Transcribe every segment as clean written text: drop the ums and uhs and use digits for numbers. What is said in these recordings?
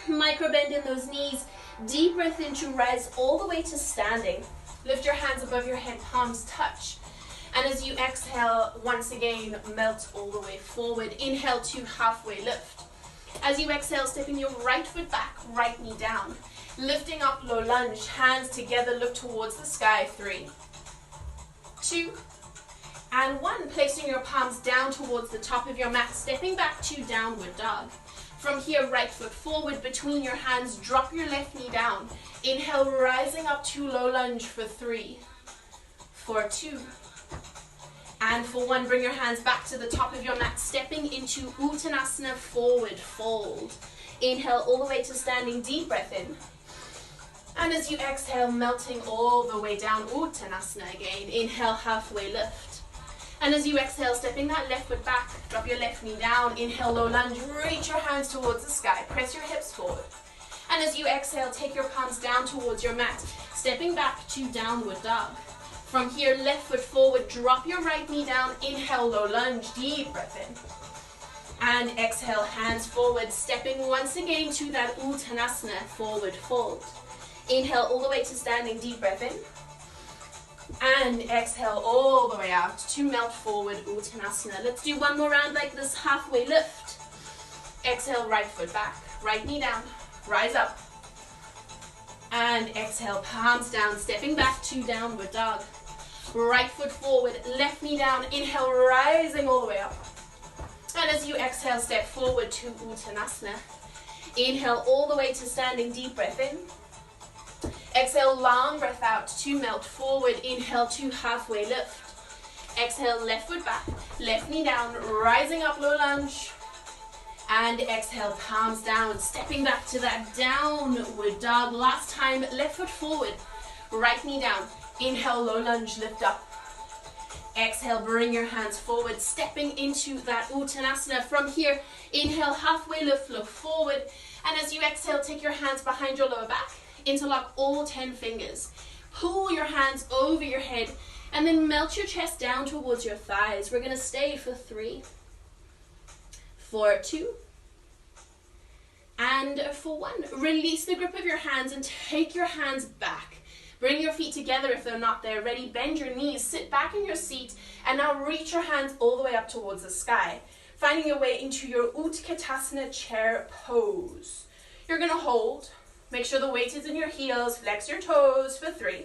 Micro bend in those knees. Deep breath in to rise all the way to standing. Lift your hands above your head, palms touch. And as you exhale, once again, melt all the way forward. Inhale to halfway lift. As you exhale, stepping your right foot back, right knee down. Lifting up, low lunge, hands together, look towards the sky. 3, 2, and 1. Placing your palms down towards the top of your mat, stepping back to downward dog. From here, right foot forward between your hands, drop your left knee down. Inhale, rising up to low lunge for 3, for 2, and for 1. Bring your hands back to the top of your mat, stepping into Uttanasana, forward fold. Inhale all the way to standing, deep breath in. And as you exhale, melting all the way down, Uttanasana again. Inhale, halfway lift. And as you exhale, stepping that left foot back, drop your left knee down. Inhale, low lunge, reach your hands towards the sky. Press your hips forward. And as you exhale, take your palms down towards your mat, stepping back to downward dog. From here, left foot forward, drop your right knee down. Inhale, low lunge, deep breath in. And exhale, hands forward, stepping once again to that Uttanasana, forward fold. Inhale all the way to standing, deep breath in. And exhale all the way out to melt forward, Uttanasana. Let's do one more round like this, halfway lift. Exhale, right foot back, right knee down, rise up. And exhale, palms down, stepping back to downward dog. Right foot forward, left knee down. Inhale, rising all the way up. And as you exhale, step forward to Uttanasana. Inhale all the way to standing, deep breath in. Exhale, long breath out to melt forward. Inhale to halfway lift. Exhale, left foot back, left knee down, rising up, low lunge. And exhale, palms down, stepping back to that downward dog. Last time, left foot forward, right knee down. Inhale, low lunge, lift up. Exhale, bring your hands forward, stepping into that Uttanasana. From here, inhale, halfway lift, look forward. And as you exhale, take your hands behind your lower back. Interlock all 10 fingers. Pull your hands over your head and then melt your chest down towards your thighs. We're going to stay for 3, for 2, and for 1. Release the grip of your hands and take your hands back. Bring your feet together if they're not there. Ready? Bend your knees. Sit back in your seat and now reach your hands all the way up towards the sky. Finding your way into your Uttanasana chair pose. You're going to hold. Make sure the weight is in your heels. Flex your toes for 3,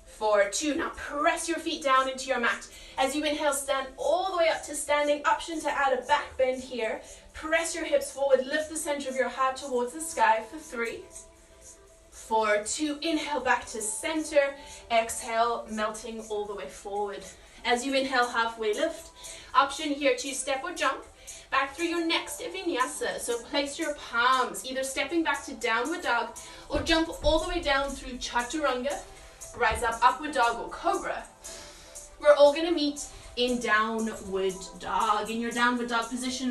for 2. Now press your feet down into your mat. As you inhale, stand all the way up to standing. Option to add a back bend here. Press your hips forward. Lift the center of your heart towards the sky for 3, for 2. Inhale back to center. Exhale, melting all the way forward. As you inhale, halfway lift. Option here to step or jump back through your next vinyasa. So place your palms, either stepping back to downward dog or jump all the way down through chaturanga, rise up, upward dog or cobra. We're all going to meet in downward dog. In your downward dog position,